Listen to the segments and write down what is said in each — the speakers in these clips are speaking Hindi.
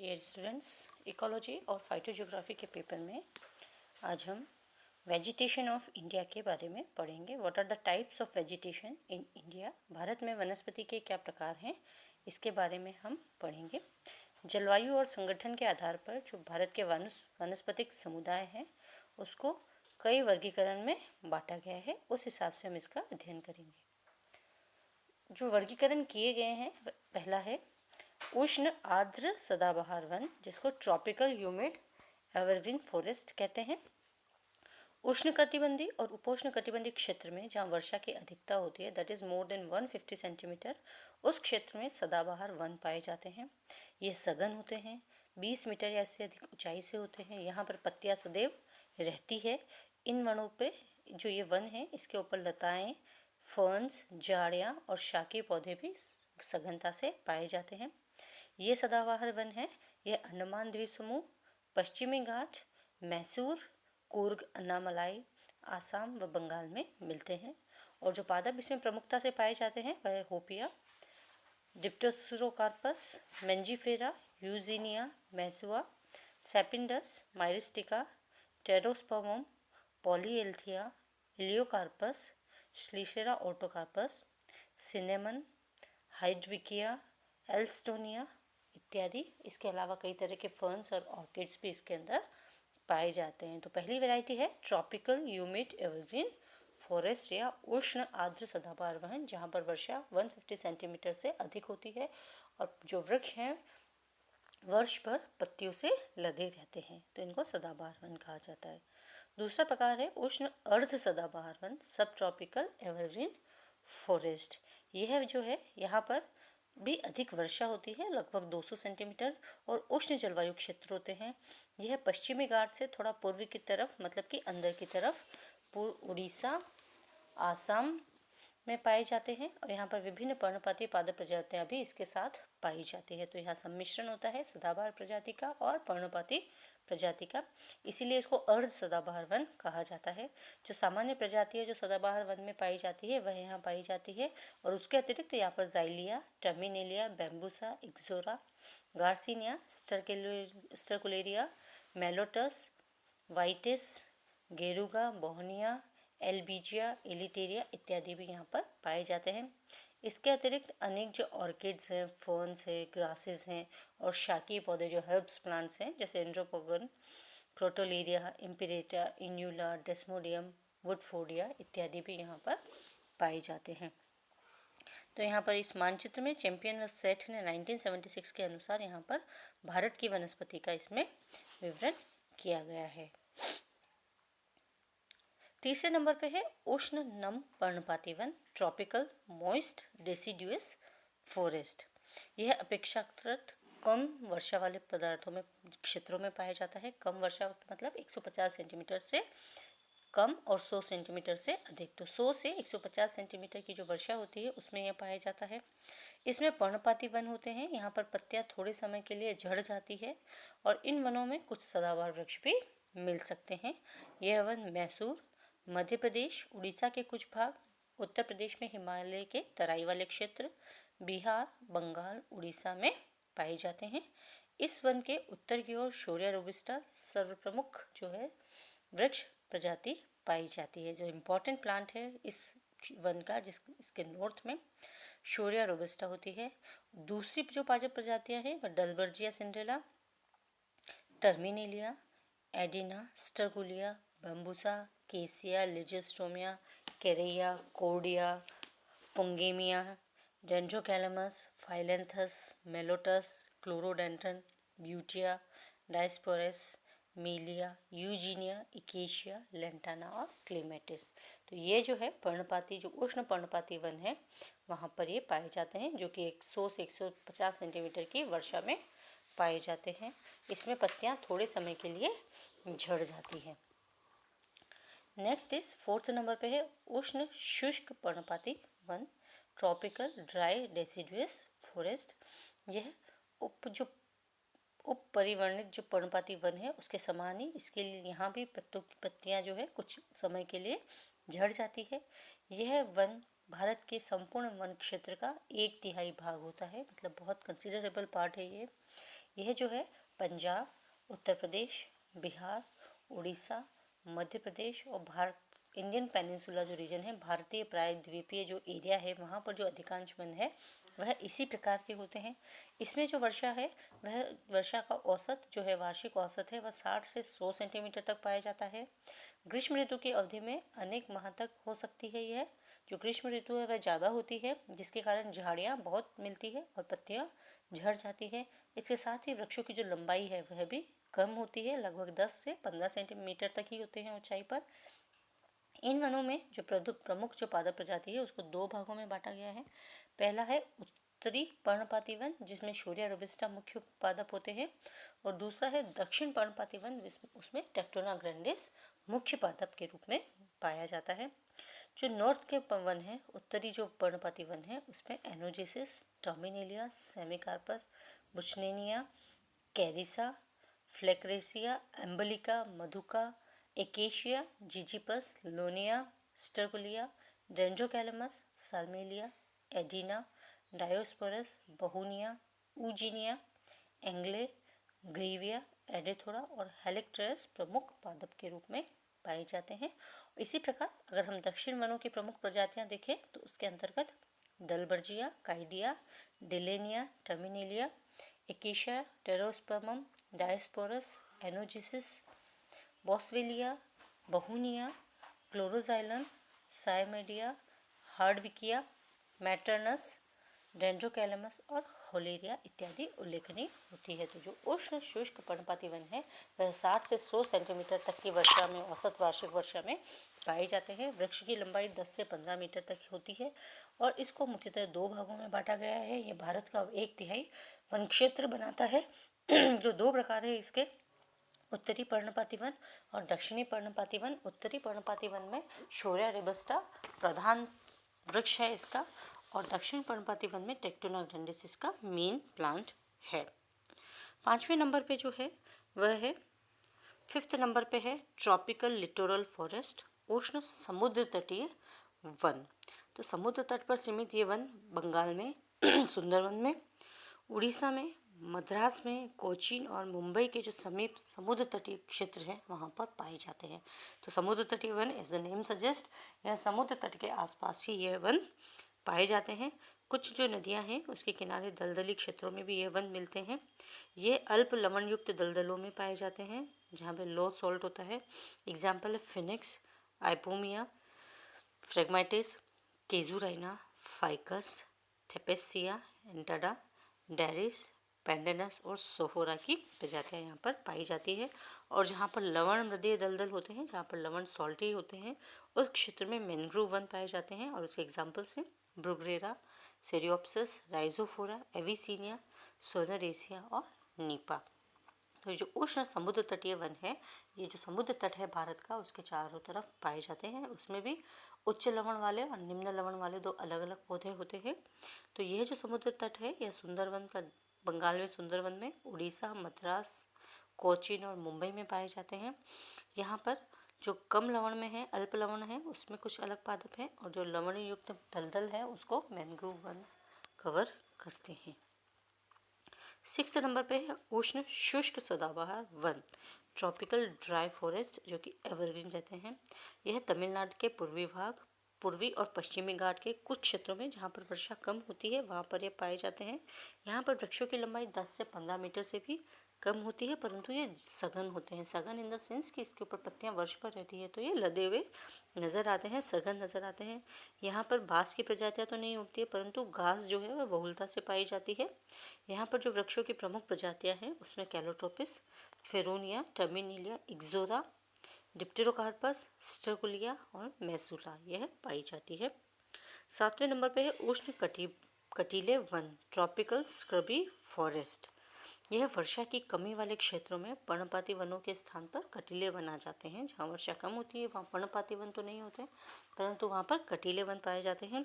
डियर स्टूडेंट्स, इकोलॉजी और फाइटोजियोग्राफी के पेपर में आज हम वेजिटेशन ऑफ इंडिया के बारे में पढ़ेंगे। What are the types of vegetation in India. Bharat में वनस्पति के क्या प्रकार हैं, इसके बारे में हम पढ़ेंगे। जलवायु और संगठन के आधार पर जो भारत के वनस्पतिक समुदाय हैं उसको कई वर्गीकरण में बांटा गया है, उस हिसाब से हम इसका अध्ययन करेंगे। जो वर्गीकरण किए गए हैं, पहला है उष्ण आर्द्र सदाबहार वन, जिसको ट्रॉपिकल ह्यूमिड एवरग्रीन फॉरेस्ट कहते हैं। उष्णकटिबंधीय और उपोष्ण कटिबंधीय क्षेत्र में जहाँ वर्षा की अधिकता होती है, that is more than 150 centimetre, उस क्षेत्र में सदाबहार वन पाए जाते हैं। ये सघन होते हैं, 20 मीटर या इससे अधिक ऊंचाई से होते हैं। यहाँ पर पत्तियाँ सदैव रहती है। इन वनों पे जो ये वन है, इसके ऊपर लताएं, फर्न्स, झाड़ियाँ और शाकीय पौधे भी सघनता से पाए जाते हैं। ये सदाबहार वन है। यह अंडमान द्वीप समूह, पश्चिमी घाट, मैसूर, कूर्ग, अन्नामलाई, आसाम व बंगाल में मिलते हैं। और जो पादप इसमें प्रमुखता से पाए जाते हैं वह होपिया, डिप्टेरोकार्पस, मेंजिफेरा, यूजीनिया, मैसुआ, सेपिंडस, माइरिस्टिका, टेरोस्पर्मम, पॉलीएल्थिया, इलियोकार्पस, श्लीशेरा ऑर्टोकार्पस, सिनेमन, हाइड्रिकिया, एल्स्टोनिया इत्यादि। इसके अलावा कई तरह के फर्न्स और ऑर्किड्स भी इसके अंदर पाए जाते हैं। तो पहली वैरायटी है ट्रॉपिकल ह्यूमिड एवरग्रीन फॉरेस्ट या उष्ण आर्द्र सदाबहार वन, जहाँ पर वर्षा 150 सेंटीमीटर से अधिक होती है और जो वृक्ष हैं वर्ष भर पत्तियों से लदे रहते हैं, तो इनको सदाबहार वन कहा जाता है। दूसरा प्रकार है उष्ण अर्ध सदाबहार वन, सब ट्रॉपिकल एवरग्रीन फॉरेस्ट। यह जो है, यहाँ पर भी अधिक वर्षा होती है, लगभग 200 सेंटीमीटर, और उष्ण जलवायु क्षेत्र होते हैं। यह पश्चिमी घाट से थोड़ा पूर्वी की तरफ, मतलब कि अंदर की तरफ उड़ीसा, आसाम में पाए जाते हैं। और यहाँ पर विभिन्न पर्णपाती पादप प्रजातियाँ भी इसके साथ पाई जाती है। तो यहाँ सम्मिश्रण होता है सदाबहार प्रजाति का और पर्णपाती प्रजाति का, इसीलिए इसको अर्ध सदाबहार वन कहा जाता है। जो सामान्य प्रजाति है जो सदाबहार वन में पाई जाती है वह यहाँ पाई जाती है। और उसके अतिरिक्त यहाँ पर जाइलिया, टर्मिनेलिया, बैम्बूसा, इक्सोरा, गार्सिनिया, स्टरकुलेरिया, मेलोटस, वाइटिस, गेरुगा, बोहनिया, एल्बीजिया, एलिटेरिया इत्यादि भी यहाँ पर पाए जाते हैं। इसके अतिरिक्त अनेक जो ऑर्किड्स हैं, फर्न्स हैं, ग्रासेस हैं और शाकीय पौधे जो हर्ब्स प्लांट्स हैं, जैसे एंड्रोपोगन, क्रोटोलेरिया, इम्पिरेटा, इन्यूला, डेस्मोडियम, वुडफोर्डिया इत्यादि भी यहाँ पर पाए जाते हैं। तो यहाँ पर इस मानचित्र में चैंपियन व सेठ ने 1976 के अनुसार यहाँ पर भारत की वनस्पति का इसमें विवरण किया गया है। तीसरे नंबर पे है उष्ण नम पर्णपाती one, tropical moist deciduous forest. यह अपेक्षाकृत कम वर्षा वाले पदार्थों में क्षेत्रों में पाया जाता है। कम वर्षा मतलब 150 सेंटीमीटर से कम और 100 सेंटीमीटर से अधिक। तो 100 से 150 सेंटीमीटर की जो वर्षा होती है उसमें यह पाया जाता है। इसमें पर्णपाती वन होते हैं। यहाँ पर पत्तियाँ थोड़े समय के लिए झड़ जाती है और इन वनों में कुछ सदाबहार वृक्ष भी मिल सकते हैं। यह वन मैसूर, मध्य प्रदेश, उड़ीसा के कुछ भाग, उत्तर प्रदेश में हिमालय के तराई वाले क्षेत्र, बिहार, बंगाल, उड़ीसा में पाए जाते हैं। इस वन के उत्तर की ओर शोरिया रोबिस्टा सर्वप्रमुख जो है वृक्ष प्रजाति पाई जाती है। जो इम्पोर्टेंट प्लांट है इस वन का, इसके नॉर्थ में शोरिया रोबिस्टा होती है। दूसरी जो पादप प्रजातियां हैं वह डलबर्जिया सिंड्रेला, टर्मिनेलिया, एडिना, स्टरकुलिया, बम्बूसा, केसिया, लिजिस्टोमिया, केरेया, कोर्डिया, पुंगेमिया, डेंड्रोकैलमस, फाइलेंथस, मेलोटस, क्लोरोडेंड्रन, ब्यूटिया, डायस्पोरस, मीलिया, यूजीनिया, इकेशिया, लेंटाना और क्लेमेटिस। तो ये जो है पर्णपाती, जो उष्ण पर्णपाती वन है वहाँ पर ये पाए जाते हैं, जो कि 100 से 150 सेंटीमीटर की वर्षा में पाए जाते हैं। इसमें पत्तियाँ थोड़े समय के लिए झड़ जाती हैं। नेक्स्ट इज फोर्थ नंबर पे है उष्ण शुष्क पर्णपाती one, tropical dry deciduous forest. यह उप परिवर्णित जो पर्णपाती वन है उसके समान ही इसके लिए यहाँ भी पत्तों की पत्तियाँ जो है कुछ समय के लिए झड़ जाती है। यह वन भारत के संपूर्ण वन क्षेत्र का 1/3 भाग होता है, मतलब बहुत कंसिडरेबल पार्ट है ये। यह जो है पंजाब, उत्तर प्रदेश, बिहार, उड़ीसा, मध्य प्रदेश और भारत इंडियन पेनिनसुला जो रीजन है, भारतीय प्रायद्वीपीय जो एरिया है, वहाँ पर जो अधिकांश वन है वह इसी प्रकार के होते हैं। इसमें जो वर्षा है वह वर्षा का औसत जो है वार्षिक औसत है वह 60 से 100 सेंटीमीटर तक पाया जाता है। ग्रीष्म ऋतु की अवधि में अनेक माह तक हो सकती है। यह जो ग्रीष्म ऋतु है वह ज़्यादा होती है, जिसके कारण झाड़ियाँ बहुत मिलती है और पत्तियाँ झड़ जाती है। इसके साथ ही वृक्षों की जो लंबाई है वह भी कम होती है, लगभग 10 से 15 सेंटीमीटर तक ही होते हैं ऊंचाई पर। इन वनों में जो प्रमुख जो पादप प्रजाति है उसको दो भागों में बांटा गया है। पहला है उत्तरी पर्णपाती वन, जिसमें शोरिया रोबस्टा मुख्य पादप होते हैं, और दूसरा है दक्षिण पर्णपाती वन, उसमें टेक्टोना ग्रैंडिस मुख्य पादप के रूप में पाया जाता है। जो नॉर्थ के वन है, उत्तरी जो पर्णपाती वन है, उसमें एनोजिसिस, Terminalia, सेमिकार्पस, बुचनेनिया, Carissa, फ्लेक्रेसिया, एम्बलिका, मधुका, acacia, ziziphus, Lonia, स्टर्कुलिया, डेंड्रोकैलमस, साल्मेलिया, एडिना, डायोस्पोरस, बहुनिया, ऊजिनिया, एंग्ले, ग्रीविया, एडेथोरा और हेलिक्ट्रेस प्रमुख पादप के रूप में पाए जाते हैं। इसी प्रकार अगर हम दक्षिण वनों की प्रमुख प्रजातियां देखें तो उसके अंतर्गत दलबर्जिया, काइडिया, डिलेनिया, टर्मिनेलिया, एकेशिया, टेरोस्पर्मम, डायोस्पोरस, एनोजिसिस, बॉस्वेलिया, बहुनिया, क्लोरोजाइलन, साइमेडिया, हार्डविकिया, मैटरनस, डेंड्रोकैलमस और होलेरिया इत्यादि उल्लेखनीय होती है। तो जो उष्ण शुष्क पर्णपाती वन है वह 60 से 100 सेंटीमीटर तक की वर्षा में, औसत वार्षिक वर्षा में पाए जाते हैं। वृक्ष की लंबाई 10 से 15 मीटर तक होती है और इसको मुख्यतः दो भागों में बांटा गया है। ये भारत का 1/3 वन क्षेत्र बनाता है। जो दो प्रकार है इसके, उत्तरी पर्णपाती वन और दक्षिणी पर्णपाती वन। उत्तरी पर्णपाती वन में शोरिया रोबस्टा प्रधान वृक्ष है इसका, और दक्षिण पर्णपाती वन में टेक्टोना ग्रैंडिस इसका मेन प्लांट है। 5वें नंबर पे जो है वह है, 5th नंबर पे है ट्रॉपिकल लिटोरल फॉरेस्ट, उष्ण समुद्र तटीय वन। तो समुद्र तट पर सीमित ये वन बंगाल में सुंदरवन में, उड़ीसा में, मद्रास में, कोचीन और मुंबई के जो समीप समुद्र तटीय क्षेत्र हैं वहाँ पर पाए जाते हैं। तो समुद्र तटीय वन एज द नेम सजेस्ट, यह समुद्र तट के आसपास ही यह वन पाए जाते हैं। कुछ जो नदियाँ हैं उसके किनारे दलदली क्षेत्रों में भी ये वन मिलते हैं। ये अल्प लवण युक्त दलदलों में पाए जाते हैं जहाँ पे लो सॉल्ट होता है। एग्जाम्पल है फिनिक्स, आइपोमिया, फ्रेगमाइटिस, केजुराइना, फाइकस, थेपेसिया, एंटाडा, डेरिस, पेंडेनस और सोफोरा की प्रजातियाँ यहाँ पर पाई जाती है। और जहाँ पर लवण मृदीय दलदल होते हैं, जहाँ पर लवण सॉल्टी होते हैं, उस क्षेत्र में मैंग्रोव वन पाए जाते हैं। और उसके एग्जाम्पल्स हैं ब्रुगरेरा, सेरियोप्सिस, राइजोफोरा, एविसीनिया, सोनरेसिया और नीपा। तो जो उष्ण समुद्र तटीय वन है, ये जो समुद्र तट है भारत का उसके चारों तरफ पाए जाते हैं। उसमें भी उच्च लवण वाले और निम्न लवण वाले दो अलग अलग पौधे होते हैं। तो यह जो समुद्र तट है यह सुंदरवन का, बंगाल में सुंदरवन में, उड़ीसा, मद्रास, कोचीन और मुंबई में पाए जाते हैं। यहाँ पर जो कम लवण में है, अल्प लवण है, उसमें कुछ अलग पादप हैं, और जो लवण युक्त दलदल है उसको मैंग्रोव वन कवर करते हैं। 6th नंबर पे है उष्ण शुष्क सदाबहार वन, ट्रॉपिकल ड्राई फॉरेस्ट, जो कि एवरग्रीन रहते हैं। यह तमिलनाडु के पूर्वी और पश्चिमी घाट के कुछ क्षेत्रों में जहाँ पर वर्षा कम होती है वहाँ पर ये पाए जाते हैं। यहाँ पर वृक्षों की लंबाई 10 से 15 मीटर से भी कम होती है, परंतु ये सघन होते हैं। सघन इन द सेंस कि इसके ऊपर पत्तियाँ वर्ष पर रहती है, तो ये लदे हुए नज़र आते हैं, सघन नज़र आते हैं। यहाँ पर बाँस की प्रजातियाँ तो नहीं उगती है, परंतु घास जो है वह बहुलता से पाई जाती है। यहाँ पर जो वृक्षों की प्रमुख प्रजातियाँ हैं उसमें कैलोट्रोपिस, फेरोनिया, टर्मिनेलिया, इक्सोरा, डिप्टेरोकार्पस, स्टर्कुलिया और मैसूला यह पाई जाती है। 7वें नंबर पे है उष्ण कटीले वन, ट्रॉपिकल स्क्रबी फॉरेस्ट। यह वर्षा की कमी वाले क्षेत्रों में पर्णपाती वनों के स्थान पर कटीले वन आ जाते हैं। जहाँ वर्षा कम होती है वहाँ पर्णपाती वन तो नहीं होते, परंतु वहाँ पर कटीले वन पाए जाते हैं।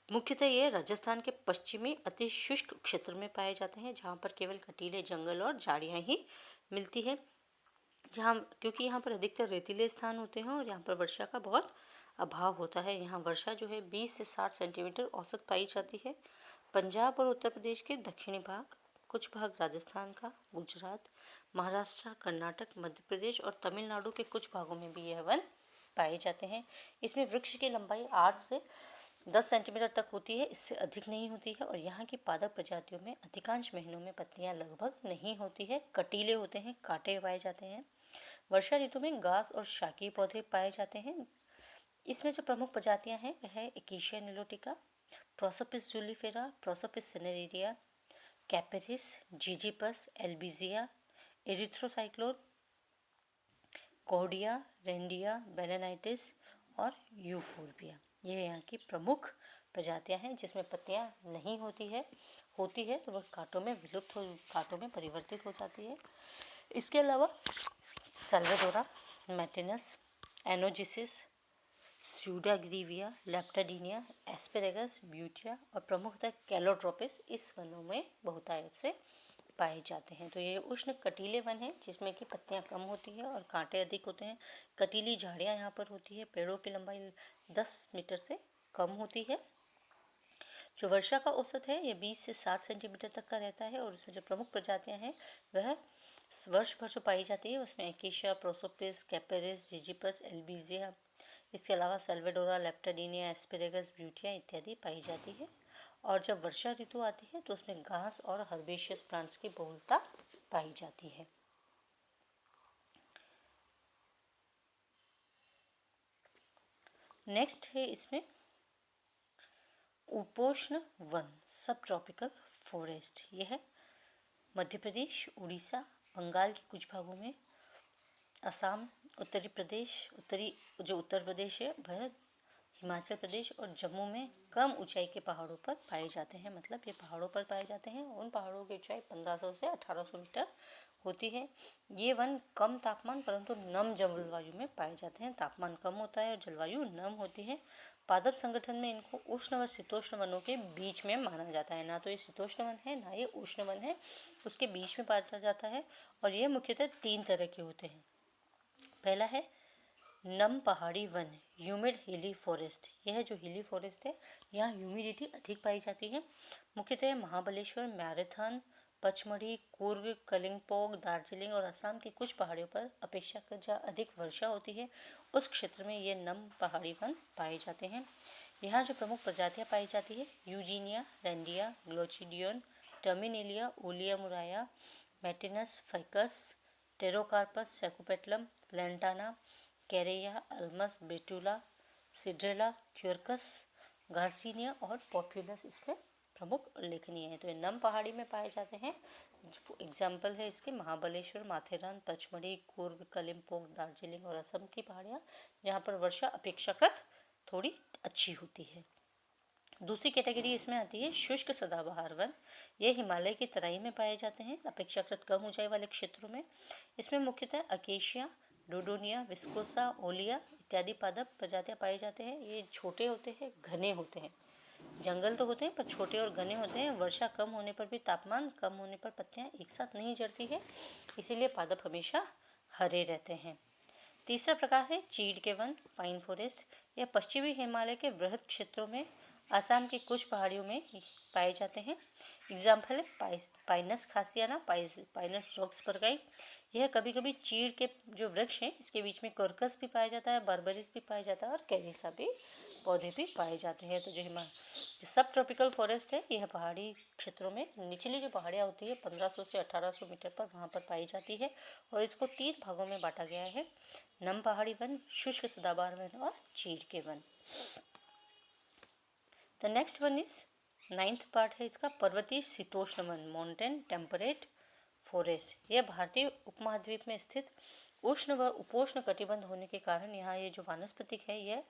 मुख्यतः ये राजस्थान के पश्चिमी अति शुष्क क्षेत्र में पाए जाते हैं, जहाँ पर केवल कटीले जंगल और झाड़ियाँ ही मिलती है। जहाँ क्योंकि यहाँ पर अधिकतर रेतीले स्थान होते हैं और यहाँ पर वर्षा का बहुत अभाव होता है। यहाँ वर्षा जो है 20 से 60 सेंटीमीटर औसत पाई जाती है। पंजाब और उत्तर प्रदेश के दक्षिणी भाग, कुछ भाग राजस्थान का, गुजरात, महाराष्ट्र, कर्नाटक, मध्य प्रदेश और तमिलनाडु के कुछ भागों में भी यह वन पाए जाते हैं। इसमें वृक्ष की लंबाई 8 से 10 सेंटीमीटर तक होती है, इससे अधिक नहीं होती है। और यहाँ की पादप प्रजातियों में अधिकांश महीनों में पत्तियां लगभग नहीं होती है, कटीले होते हैं, कांटे पाए जाते हैं। वर्षा ऋतु में घास और शाकीय पौधे पाए जाते हैं। इसमें जो प्रमुख प्रजातियां हैं वह है Acacia nilotica, Prosopis juliflora, Prosopis cineraria, Capparis, Zizyphus, Albizia, Erythroxylon, Cordia, Randia, Balanites और यूफोर्बिया। ये यहाँ की प्रमुख प्रजातियां हैं जिसमें पत्तियां नहीं होती है तो वह कांटों में परिवर्तित हो जाती है। इसके अलावा सल्वाडोरा, मैटिनस, एनोजिसिस, स्यूडाग्रीविया, लेप्टाडीनिया, एस्पेरेगस, ब्यूटिया और प्रमुखतः कैलोट्रोपिस इस वनों में बहुतायत से पाए जाते हैं। तो ये उष्ण कटीले वन है जिसमें कि पत्तियां कम होती है और कांटे अधिक होते हैं। कटीली झाड़ियां यहाँ पर होती है। पेड़ों की लंबाई 10 मीटर से कम होती है। जो वर्षा का औसत है ये 20 से 60 सेंटीमीटर तक का रहता है। और इसमें जो प्रमुख प्रजातियां हैं वह वर्ष भर जो पाई जाती है उसमें एकेशिया, प्रोसोपिस, कैपेरिस, जिजिपस, एल्बिजिया, इसके अलावा सल्वाडोरा, लेप्टाडीनिया, एस्पेरेगस, ब्यूटिया इत्यादि पाई जाती है। और जब वर्षा ऋतु आती है तो उसमें घास और हर्बेशियस प्लांट्स की बहुलता पाई जाती है। नेक्स्ट है इसमें उपोष्ण वन, सब ट्रॉपिकल फॉरेस्ट। यह मध्य प्रदेश, उड़ीसा, बंगाल के कुछ भागों में, असम, उत्तर प्रदेश है वह, हिमाचल प्रदेश और जम्मू में कम ऊंचाई के पहाड़ों पर पाए जाते हैं। मतलब ये पहाड़ों पर पाए जाते हैं। उन पहाड़ों की ऊंचाई 1500 से 1800 मीटर होती है। ये वन कम तापमान परंतु नम जलवायु में पाए जाते हैं। तापमान कम होता है और जलवायु नम होती है। पादप संगठन में इनको उष्ण व शीतोष्ण वनों के बीच में माना जाता है। ना तो ये शीतोष्ण वन है ना ये उष्ण वन है, उसके बीच में पाया जाता है। और ये मुख्यतः 3 तरह के होते हैं। पहला है नम पहाड़ी वन, ह्यूमिड हिली फॉरेस्ट। यह जो हिली फॉरेस्ट है यहाँ ह्यूमिडिटी अधिक पाई जाती है। मुख्यतः महाबलेश्वर, मैराथन, पचमढ़ी, कुर्ग, कलिंपोंग, दार्जिलिंग और असम की कुछ पहाड़ियों पर अपेक्षाकृत जहाँ अधिक वर्षा होती है उस क्षेत्र में ये नम पहाड़ी वन पाए जाते हैं। यहाँ जो प्रमुख प्रजातियाँ पाई जाती है यूजीनिया, रेंडिया, Glochidion, Terminalia, Olea Murraya, Maytenus, Ficus, Pterocarpus, Sacopetalum, Lantana, Careya, Ulmus, Betula, Cedrela, Quercus, Garcinia और पॉप्युलस इसमें प्रमुख उल्लेखनीय है। तो ये नम पहाड़ी में पाए जाते हैं। एग्जाम्पल है इसके महाबलेश्वर, माथेरान, पचमढ़ी, कुर्ग, कलिंपोंग, दार्जिलिंग और असम की पहाड़ियाँ जहाँ पर वर्षा अपेक्षाकृत थोड़ी अच्छी होती है। दूसरी कैटेगरी इसमें आती है शुष्क सदाबहार वन। ये हिमालय की तराई में पाए जाते हैं अपेक्षाकृत कम ऊंचाई वाले क्षेत्रों में। इसमें मुख्यतः अकेशिया, डोडोनिया, विस्कोसा, ओलिया इत्यादि पादप प्रजातियां पाए जाते हैं। ये छोटे होते हैं, घने होते हैं। जंगल तो होते हैं पर छोटे और घने होते हैं। वर्षा कम होने पर भी, तापमान कम होने पर पत्तियां एक साथ नहीं झड़ती है, इसीलिए पादप हमेशा हरे रहते हैं। तीसरा प्रकार है चीड़ के वन, पाइन फॉरेस्ट। यह पश्चिमी हिमालय के वृहद क्षेत्रों में, असम की कुछ पहाड़ियों में पाए जाते हैं। एग्जाम्पल है पाइनस खासियाना, पाइनस रॉक्सबर्गाई। यह कभी कभी चीड़ के जो वृक्ष हैं इसके बीच में कर्कस भी पाया जाता है, बर्बरिस भी पाया जाता है और कैरिसा भी पौधे भी पाए जाते हैं। तो जो सब ट्रॉपिकल फॉरेस्ट है यह पहाड़ी क्षेत्रों में, निचली जो पहाड़ियाँ होती है 1500 से 1800 मीटर पर वहाँ पर पाई जाती है। और इसको 3 भागों में बांटा गया है, नम पहाड़ी वन, शुष्क सदाबहार वन और चीड़ के one. The next one is 9th part है इसका पर्वतीय शीतोष्ण वन, माउंटेन टेम्परेट फॉरेस्ट। यह भारतीय उपमहाद्वीप में स्थित उष्ण व उपोष्ण कटिबंध होने के कारण यहाँ ये जो वानस्पतिक है यह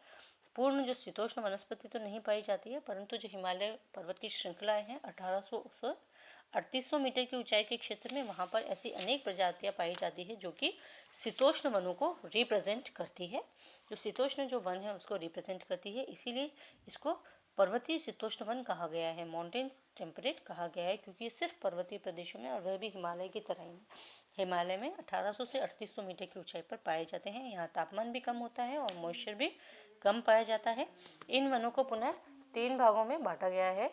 पूर्ण जो शीतोष्ण वनस्पति तो नहीं पाई जाती है, परंतु जो हिमालय पर्वत की श्रृंखलाएं हैं 1800 से 3800 मीटर की ऊंचाई के क्षेत्र में वहाँ पर ऐसी अनेक प्रजातियाँ पाई जाती है जो कि शीतोष्ण वनों को रिप्रेजेंट करती है। जो शीतोष्ण जो वन है उसको रिप्रेजेंट करती है, इसीलिए इसको पर्वतीय शीतोष्ण वन कहा गया है, माउंटेन टेम्परेट कहा गया है, क्योंकि ये सिर्फ पर्वतीय प्रदेशों में और वह भी हिमालय की तराई में, हिमालय में 1800 से 3800 मीटर की ऊंचाई पर पाए जाते हैं। यहाँ तापमान भी कम होता है और मॉइस्चर भी कम पाया जाता है। इन वनों को पुनः 3 भागों में बांटा गया है।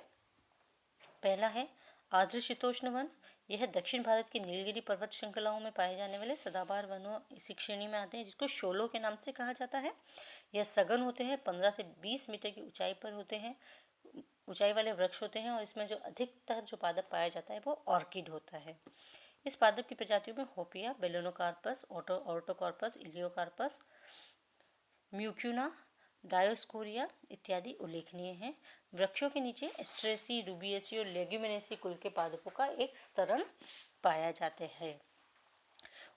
पहला है आर्द्रशीतोष्ण वन, यह दक्षिण भारत की नीलगिरी पर्वत श्रृंखलाओं में पाए जाने वाले सदाबहार वनों इसी श्रेणी में आते हैं, जिसको शोलो के नाम से कहा जाता है। यह सघन होते हैं, 15 से 20 मीटर की ऊंचाई पर होते हैं, ऊंचाई वाले वृक्ष होते हैं, और इसमें जो अधिकतर जो पादप पाया जाता है वो ऑर्किड होता है। इस पादप की प्रजातियों में होपिया, बेलेनोकार्पस, ऑर्टोकॉर्पस, इलियोकार्पस, म्यूक्यूना, डायोस्कोरिया इत्यादि उल्लेखनीय हैं। वृक्षों के नीचे एस्ट्रेसी, रूबिएसी और लेग्यूमिनेसी कुल के पादपों का एक स्तरण पाया जाता है।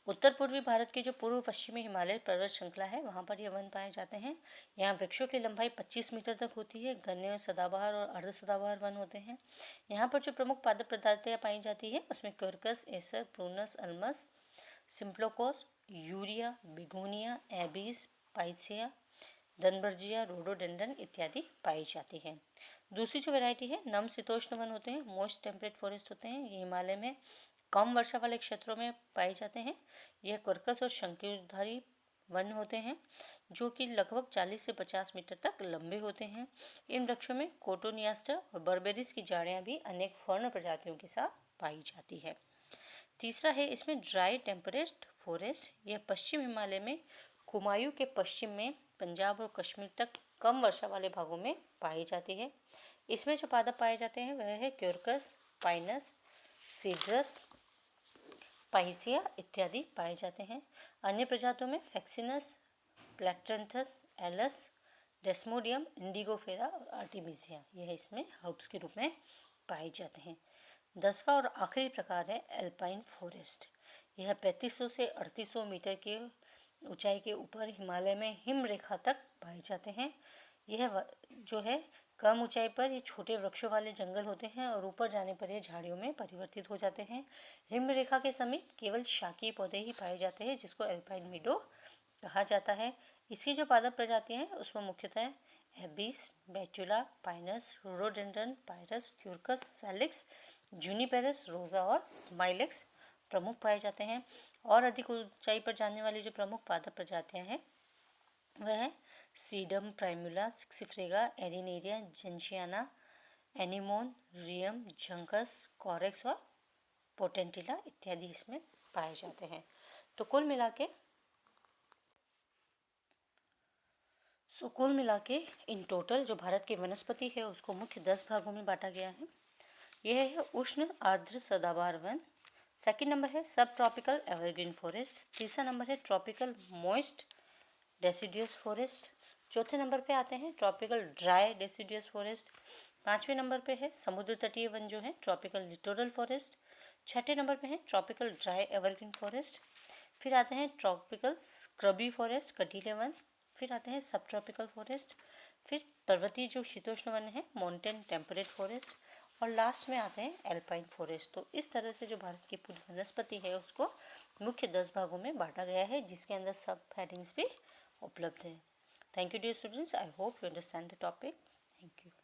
उत्तर पूर्वी भारत के जो पूर्व पश्चिमी हिमालय पर्वत श्रृंखला है, वहाँ पर यह वन पाए जाते हैं। यहाँ वृक्षों की लंबाई 25 मीटर तक होती है। घने सदाबहार और अर्ध सदाबहार वन होते हैं। यहाँ पर जो प्रमुख पादप प्रजातियाँ पाई जाती है उसमें Quercus, Acer, Prunus, Ulmus, Symplocos, Eurya, Begonia, Abies, Picea, Dalbergia, Rhododendron इत्यादि पाई जाती है। दूसरी जो वैरायटी है नम शीतोष्ण वन होते हैं, मोस्ट टेम्परेट फॉरेस्ट होते हैं। ये हिमालय में कम वर्षा वाले क्षेत्रों में पाए जाते हैं। यह कर्कश और शंकुधारी वन होते हैं जो कि लगभग 40 से 50 मीटर तक लंबे होते हैं। इन वृक्षों में कोटोनियास्टर और बर्बेरिस की झाड़ियाँ भी अनेक फर्न प्रजातियों के साथ पाई जाती है। तीसरा है इसमें ड्राई टेम्परेट फॉरेस्ट। यह पश्चिम हिमालय में कुमायूं के पश्चिम में पंजाब और कश्मीर तक कम वर्षा वाले भागों में पाई जाती है। इसमें जो पादप पाए जाते हैं वह है क्योरकस, पाइनस, सीड्रस, पाइसिया इत्यादि पाए जाते हैं। अन्य प्रजातियों में फैक्सिनस, प्लैक्ट्रंथस, एलस, डेस्मोडियम, इंडिगोफेरा और आर्टिमिसिया यह इसमें हर्ब्स के रूप में पाए जाते हैं। 10वां और आखिरी प्रकार है एल्पाइन फॉरेस्ट। यह 3500 से 3800 मीटर की ऊंचाई के ऊपर हिमालय में हिम रेखा तक पाए जाते हैं। यह जो है कम ऊंचाई पर ये छोटे वृक्षों वाले जंगल होते हैं और ऊपर जाने पर ये झाड़ियों में परिवर्तित हो जाते हैं। हिम रेखा के समीप केवल शाकीय पौधे ही पाए जाते हैं जिसको एल्पाइन मीडो कहा जाता है। इसकी जो पादप प्रजातियां हैं उसमें मुख्यतः एबिस, बेचुला, पाइनस, रोडोडेंड्रन, पायरस, क्यूरकस, सैलिक्स, जूनिपेरस, रोजा और स्माइलेक्स प्रमुख पाए जाते हैं। और अधिक ऊंचाई पर जाने वाली जो प्रमुख पादप प्रजातियां हैं वह है सीडम प्राइमुला, सिक्सिफ्रेगा, एरिनेरिया, जेंशियाना, एनिमोन, रियम, जंकस, कॉरेक्स और पोटेंटिला इत्यादि इसमें पाए जाते हैं। तो कुल मिला के इन टोटल जो भारत की वनस्पति है उसको मुख्य 10 भागों में बांटा गया है। यह है उष्ण आर्द्र सदाबहार वन। सेकंड नंबर है सब ट्रॉपिकल एवरग्रीन फॉरेस्ट। तीसरा नंबर है ट्रॉपिकल मॉइस्ट डेसिडियस फॉरेस्ट। चौथे नंबर पे आते हैं ट्रॉपिकल ड्राई डेसिडियस फॉरेस्ट। 5वें नंबर पे है समुद्र तटीय वन जो है ट्रॉपिकल लिटोरल फॉरेस्ट। 6ठे नंबर पे है ट्रॉपिकल ड्राई एवरग्रीन फॉरेस्ट। फिर आते हैं ट्रॉपिकल स्क्रबी फॉरेस्ट, कटीले वन। फिर आते हैं सब ट्रॉपिकल फॉरेस्ट। फिर पर्वतीय जो शीतोष्ण वन है माउंटेन टेम्परेट फॉरेस्ट। और लास्ट में आते हैं एल्पाइन फॉरेस्ट। तो इस तरह से जो भारत की पूरी वनस्पति है उसको मुख्य 10 भागों में बांटा गया है जिसके अंदर सब हेडिंग्स भी उपलब्ध है। Thank you dear students. I hope you understand the topic. Thank you.